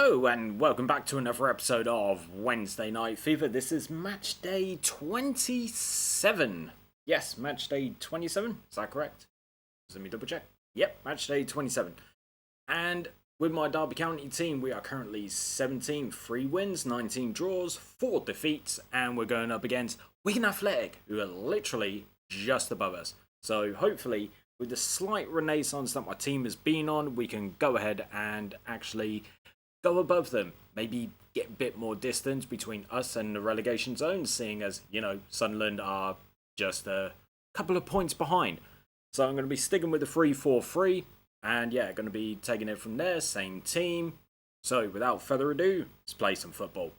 Hello and welcome back to another episode of Wednesday Night FIFA. This is match day 27. Yes, match day 27. Is that correct? Let me double check. Yep, match day 27. And with my Derby County team, we are currently 17, 3 wins, 19 draws, 4 defeats, and we're going up against Wigan Athletic, who are literally just above us. So hopefully, with the slight renaissance that my team has been on, we can go ahead and actually go above them. Maybe get a bit more distance between us and the relegation zone, seeing as, Sunderland are just a couple of points behind. So I'm going to be sticking with the 3-4-3, and yeah, going to be taking it from there, same team. So without further ado, let's play some football.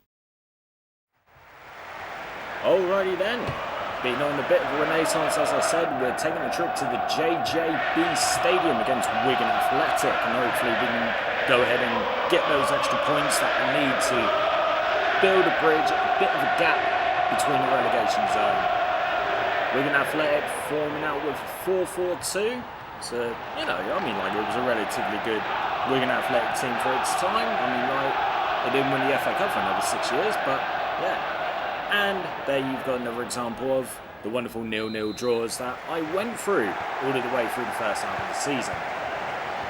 Alrighty then. Being on a bit of a renaissance, as I said, we're taking a trip to the JJB Stadium against Wigan Athletic, and hopefully we can go ahead and get those extra points that we need to build a bridge, a bit of a gap between the relegation zone. Wigan Athletic forming out with 4-4-2. So, it was a relatively good Wigan Athletic team for its time. They didn't win the FA Cup for another 6 years, but yeah. And there you've got another example of the wonderful 0-0 draws that I went through all of the way through the first half of the season.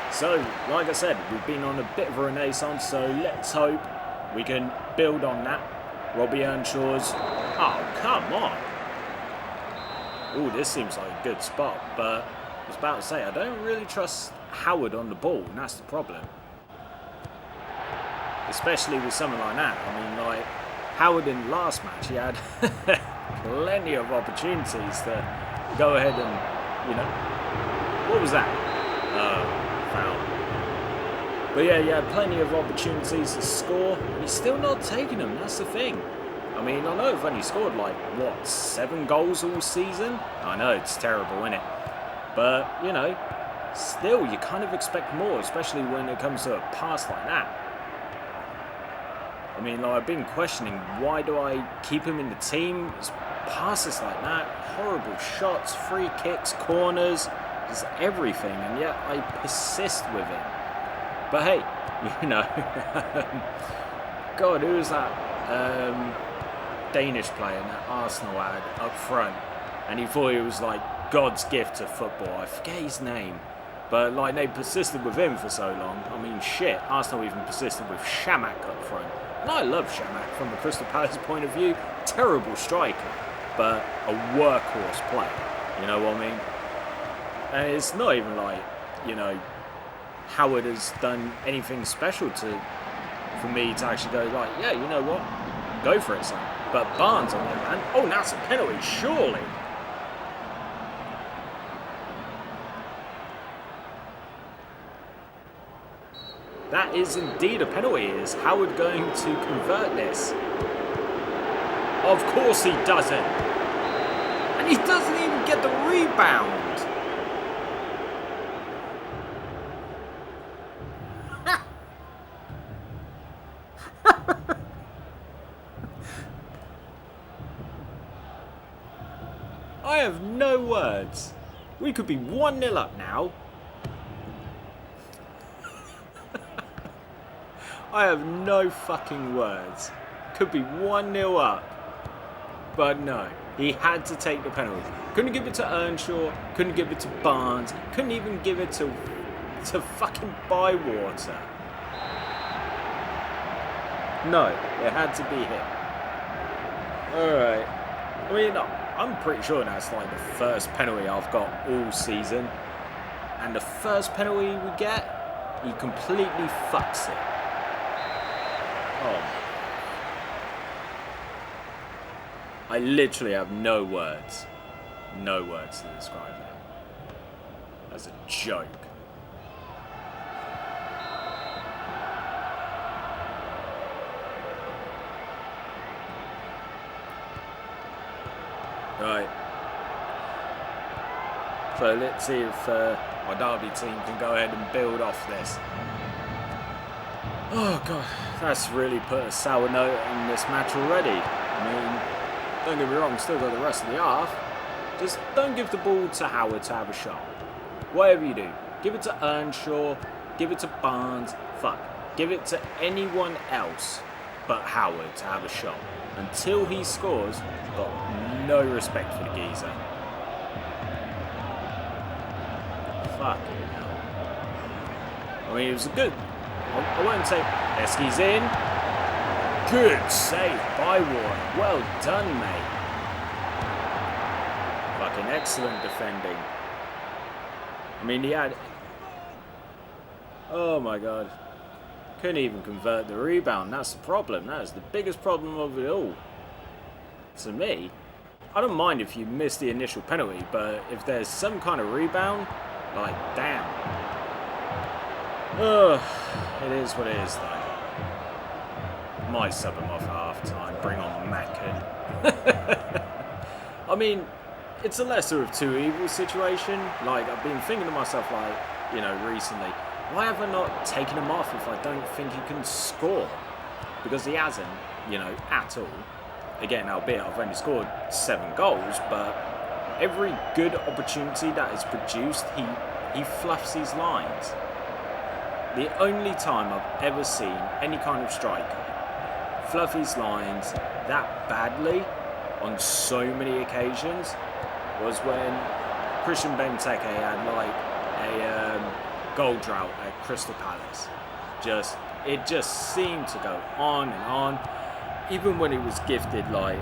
So, like I said, we've been on a bit of a renaissance, so let's hope we can build on that. Robbie Earnshaw's... Oh, come on! Oh, this seems like a good spot, but I was about to say, I don't really trust Howard on the ball, and that's the problem. Especially with someone like that. Howard in the last match, he had plenty of opportunities to go ahead and, what was that? Foul. But yeah, he had plenty of opportunities to score, and he's still not taking them, that's the thing. I know we've only scored 7 goals all season? I know, it's terrible, isn't it? But, still, you kind of expect more, especially when it comes to a pass like that. I've been questioning, why do I keep him in the team? It's passes like that, horrible shots, free kicks, corners, just everything, and yet I persist with it. But hey, God, who was that Danish player that Arsenal had up front? And he thought he was God's gift to football. I forget his name. But they persisted with him for so long. Arsenal even persisted with Shamak up front. And I love Shamak from a Crystal Palace point of view. Terrible striker, but a workhorse player. You know what I mean? And it's not even Howard has done anything special for me to actually go yeah, you know what? Go for it, son. But Barnes on the other hand, oh, that's a penalty, surely. That is indeed a penalty. Is Howard going to convert this? Of course he doesn't. And he doesn't even get the rebound. I have no words. We could be 1-0 up now. I have no fucking words. Could be 1-0 up. But no, he had to take the penalty. Couldn't give it to Earnshaw, couldn't give it to Barnes, couldn't even give it to fucking Bywater. No, it had to be him. Alright. I'm pretty sure that's the first penalty I've got all season. And the first penalty we get, he completely fucks it. Oh. I literally have no words. No words to describe that. That's a joke. Right. So let's see if my Derby team can go ahead and build off this. Oh God, that's really put a sour note on this match already. Don't get me wrong, still got the rest of the half. Just don't give the ball to Howard to have a shot. Whatever you do, give it to Earnshaw, give it to Barnes. Fuck, give it to anyone else but Howard to have a shot. Until he scores, got no respect for the geezer. Fucking hell. I mean, it was a good... I won't say... Eski's in. Good save by Warren. Well done, mate. Fucking excellent defending. I mean, he had... Oh my god. Couldn't even convert the rebound. That's the problem. That is the biggest problem of it all. To me, I don't mind if you miss the initial penalty, but if there's some kind of rebound, like, damn. Ugh, it is what it is, though. Might sub him off at half-time. Bring on Mackin. I mean, it's a lesser of two evils situation. Like, I've been thinking to myself, like, you know, recently, why have I not taken him off if I don't think he can score? Because he hasn't, you know, at all. Again, albeit I've only scored 7 goals, but every good opportunity that is produced, he fluffs his lines. The only time I've ever seen any kind of striker fluff his lines that badly on so many occasions was when Christian Benteke had like a goal drought at Crystal Palace. It just seemed to go on and on. Even when he was gifted like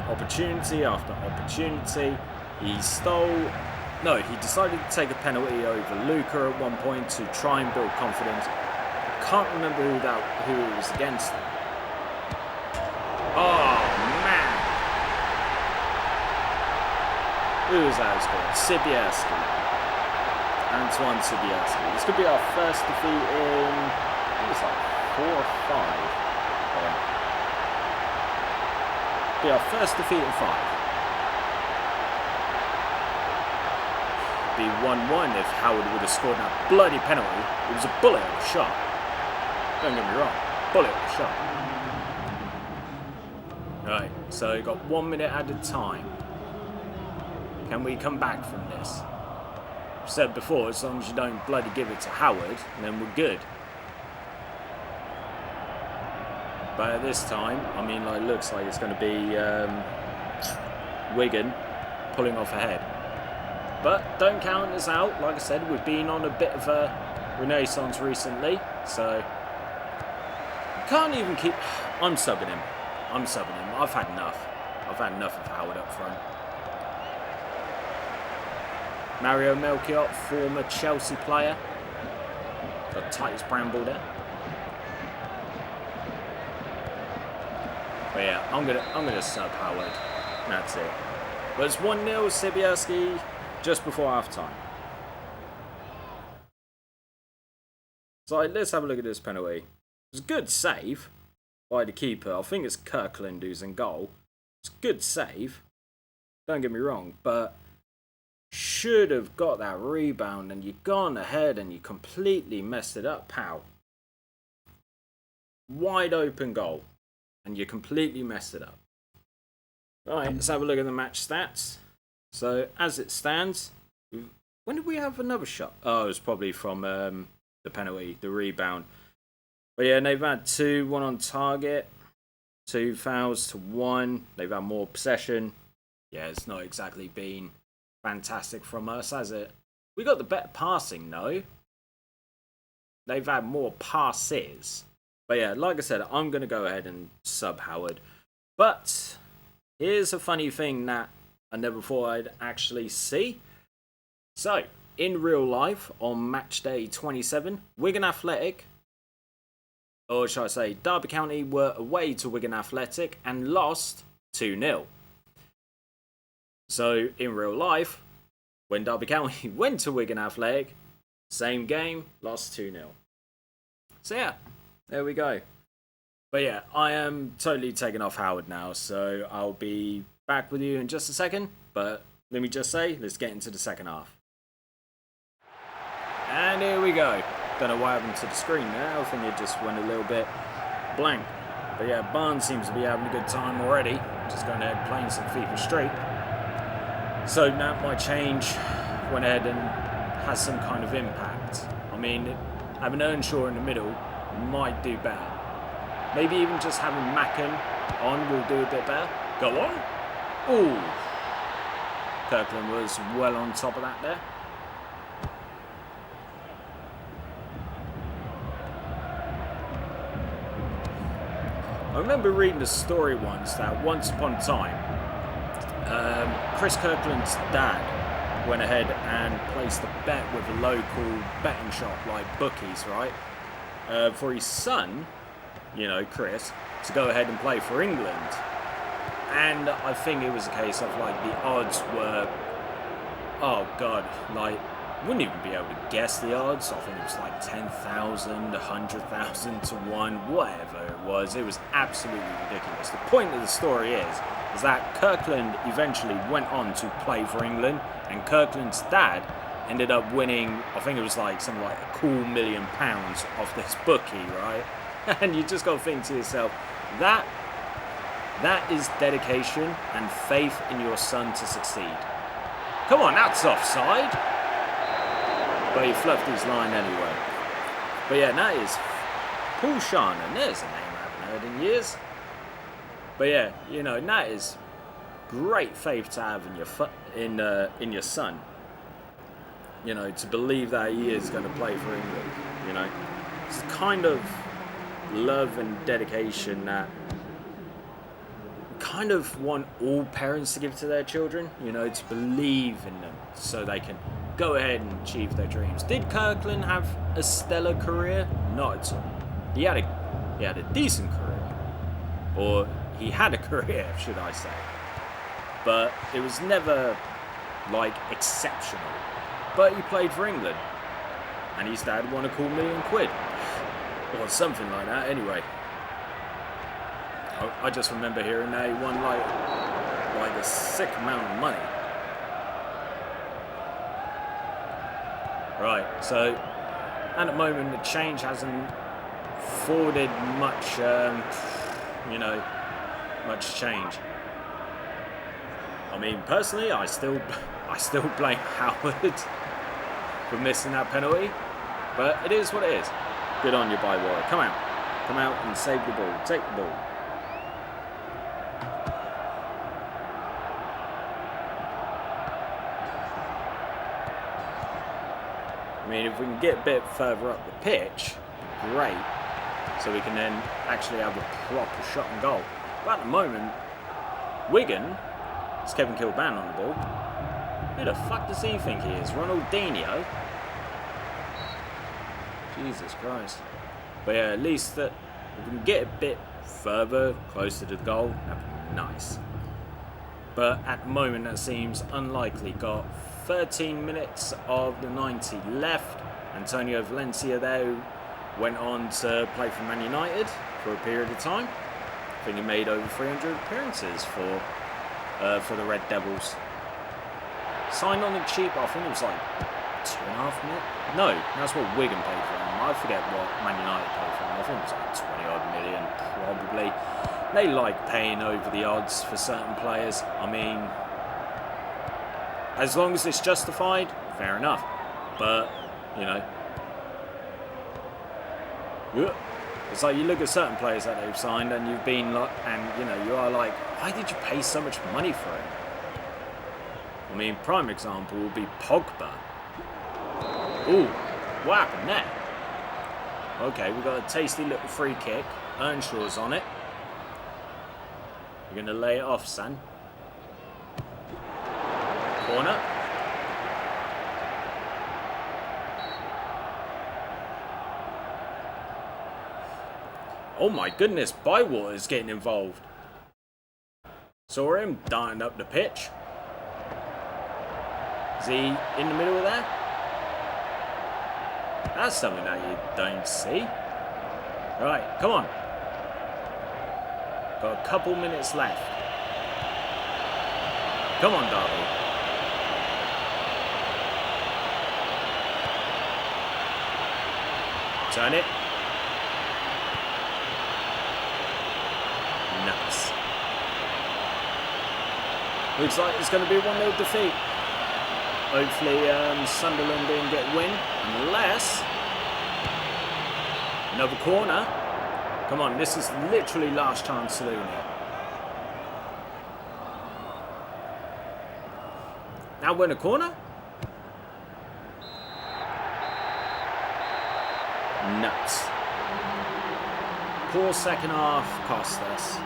opportunity after opportunity, he decided to take a penalty over Luka at one point to try and build confidence. Can't remember who it was against. Oh man, who was that who scored? Sibierski. Antoine Sibierski. This could be our first defeat in, I think it's like 4 or 5. Be our first defeat in 5. Be 1-1 if Howard would have scored that bloody penalty. It was a bullet of a shot. Don't get me wrong, bullet of a shot. Right, so we've got 1 minute at a time. Can we come back from this? I've said before, as long as you don't bloody give it to Howard, then we're good. But at this time, I mean, like, looks like it's going to be Wigan pulling off ahead. But don't count us out. Like I said, we've been on a bit of a renaissance recently, so can't even keep... I'm subbing him. I've had enough. I've had enough of Howard up front. Mario Melchiot, former Chelsea player. Got tightest bramble there. But yeah, I'm gonna sub Howard. That's it. But it's 1-0 Sibierski just before half time. So let's have a look at this penalty. It was a good save by the keeper. I think it's Kirkland who's in goal. It's a good save. Don't get me wrong, but should have got that rebound and you've gone ahead and you completely messed it up, pal. Wide open goal and you completely messed it up. Right, let's have a look at the match stats. So as it stands, when did we have another shot? Oh, it was probably from the penalty, the rebound. But yeah, they've had 2, 1 on target, 2 fouls to 1. They've had more possession. Yeah, it's not exactly been fantastic from us, has it? We got the better passing, no. They've had more passes. But yeah, like I said, I'm going to go ahead and sub Howard. But here's a funny thing that I never thought I'd actually see. So, in real life, on match day 27, Wigan Athletic, or shall I say, Derby County were away to Wigan Athletic and lost 2-0. So, in real life, when Derby County went to Wigan Athletic, same game, lost 2-0. So yeah, there we go. But yeah, I am totally taking off Howard now, so I'll be back with you in just a second. But let me just say, let's get into the second half. And here we go. Don't know what happened to the screen there. I think it just went a little bit blank. But yeah, Barnes seems to be having a good time already. Just going ahead and playing some FIFA Street. So that might change, went ahead and has some kind of impact. I mean, having Earnshaw in the middle might do better. Maybe even just having Mackin on will do a bit better. Go on. Ooh. Kirkland was well on top of that there. I remember reading a story once that once upon a time, Chris Kirkland's dad went ahead and placed a bet with a local betting shop like bookies, right? For his son, you know, Chris, to go ahead and play for England. And I think it was a case of like the odds were, oh God, like, wouldn't even be able to guess the odds. I think it was like 10,000, 100,000 to 1, whatever it was. It was absolutely ridiculous. The point of the story is that Kirkland eventually went on to play for England, and Kirkland's dad ended up winning, I think it was like something like a cool £1 million off this bookie, right? And you just got to think to yourself, that is dedication and faith in your son to succeed. Come on, that's offside. But he fluffed his line anyway. But yeah, that is Paul Sharman. There's a name I haven't heard in years. But yeah, you know, that is great faith to have in your son. You know, to believe that he is going to play for England. You know, it's the kind of love and dedication that kind of want all parents to give to their children. You know, to believe in them so they can go ahead and achieve their dreams. Did Kirkland have a stellar career? Not at all. He had a decent career, or he had a career, should I say. But it was never like exceptional. But he played for England, and his dad won a cool £1 million, or something like that. Anyway, I just remember hearing that he won like a sick amount of money. Right, so at the moment the change hasn't forwarded much, much change. I mean, personally, I still blame Howard for missing that penalty, but it is what it is. Good on you, Bywater. Come out and save the ball. Take the ball. I mean, if we can get a bit further up the pitch, great. So we can then actually have a proper shot and goal. But at the moment, Wigan, it's Kevin Kilban on the ball. Who the fuck does he think he is? Ronaldinho? Jesus Christ. But yeah, at least that if we can get a bit further, closer to the goal, that'd be nice. But at the moment, that seems unlikely. Got 13 minutes of the 90 left. Antonio Valencia there went on to play for Man United for a period of time. I think he made over 300 appearances for the Red Devils. Signed on the cheap, I think it was like 2.5 million. No, that's what Wigan paid for him. I forget what Man United paid for him. I think it was like 20 odd million, probably. They like paying over the odds for certain players. I mean, as long as it's justified, fair enough. But, you know, it's like you look at certain players that they've signed and you've been like, and you know, you are like, why did you pay so much money for him? I mean, prime example would be Pogba. Ooh, what happened there? Okay, we've got a tasty little free kick. Earnshaw's on it. You're going to lay it off, son. Corner. Oh my goodness, Bywater's getting involved. Saw him darting up the pitch. Is he in the middle of there? That's something that you don't see. Right, come on. Got a couple minutes left. Come on, Derby. Turn it. Nice. Looks like it's going to be a 1-0 defeat. Hopefully Sunderland didn't get win, unless... Another corner. Come on, this is literally last chance saloon here. Now we're in a corner. Nuts. Poor second half cost us.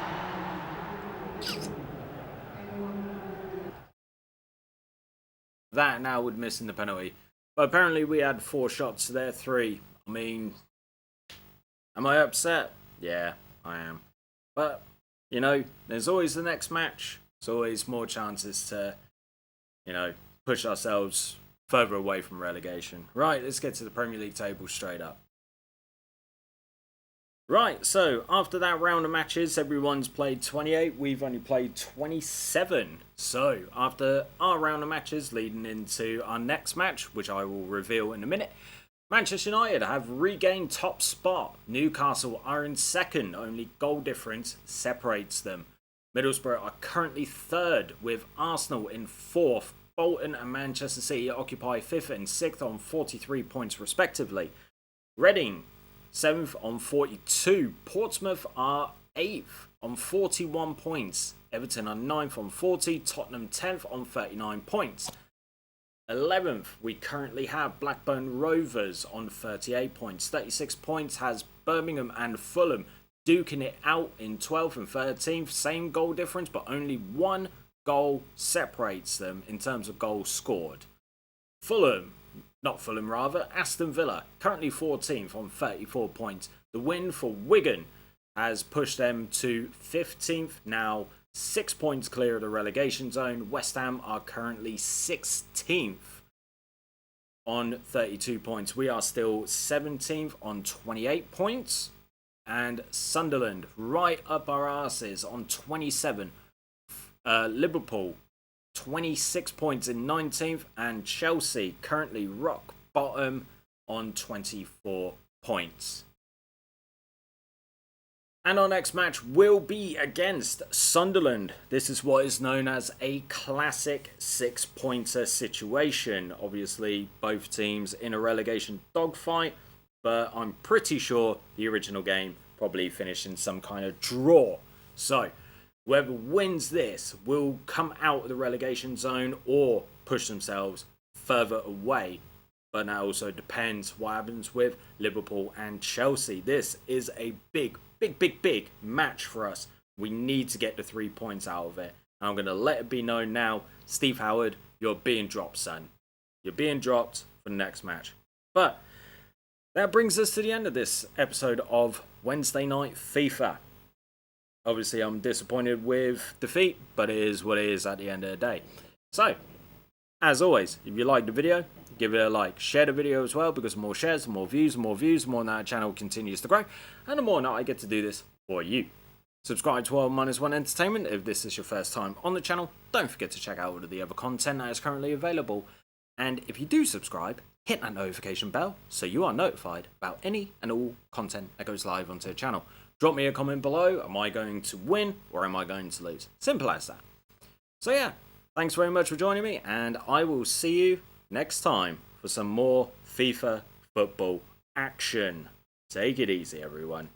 That now would miss in the penalty. But apparently we had 4 shots to their 3. I mean, am I upset? Yeah, I am. But, you know, there's always the next match. There's always more chances to, you know, push ourselves further away from relegation. Right, let's get to the Premier League table straight up. Right, so after that round of matches, everyone's played 28. We've only played 27. So after our round of matches leading into our next match, which I will reveal in a minute, Manchester United have regained top spot. Newcastle are in second. Only goal difference separates them. Middlesbrough are currently third, with Arsenal in fourth. Bolton and Manchester City occupy fifth and sixth on 43 points respectively. Reading 7th on 42. Portsmouth are 8th on 41 points. Everton are 9th on 40. Tottenham 10th on 39 points. 11th, we currently have Blackburn Rovers on 38 points. 36 points has Birmingham and Fulham, duking it out in 12th and 13th. Same goal difference, but only 1 goal separates them in terms of goals scored. Aston Villa, currently 14th on 34 points. The win for Wigan has pushed them to 15th, now 6 points clear of the relegation zone. West Ham are currently 16th on 32 points. We are still 17th on 28 points. And Sunderland right up our asses on 27. Liverpool 26 points in 19th, and Chelsea currently rock bottom on 24 points. And our next match will be against Sunderland. This is what is known as a classic 6-pointer situation. Obviously, both teams in a relegation dogfight, but I'm pretty sure the original game probably finished in some kind of draw. So, whoever wins this will come out of the relegation zone or push themselves further away. But that also depends what happens with Liverpool and Chelsea. This is a big match for us. We need to get the 3 points out of it. And I'm going to let it be known now, Steve Howard, you're being dropped, son. You're being dropped for the next match. But that brings us to the end of this episode of Wednesday Night FIFA. Obviously, I'm disappointed with defeat, but it is what it is at the end of the day. So, as always, if you liked the video, give it a like. Share the video as well, because the more shares, the more views, the more that our channel continues to grow, and the more that I get to do this for you. Subscribe to All-1 Entertainment if this is your first time on the channel. Don't forget to check out all of the other content that is currently available. And if you do subscribe, hit that notification bell so you are notified about any and all content that goes live onto the channel. Drop me a comment below. Am I going to win or am I going to lose? Simple as that. So yeah, thanks very much for joining me, and I will see you next time for some more FIFA football action. Take it easy, everyone.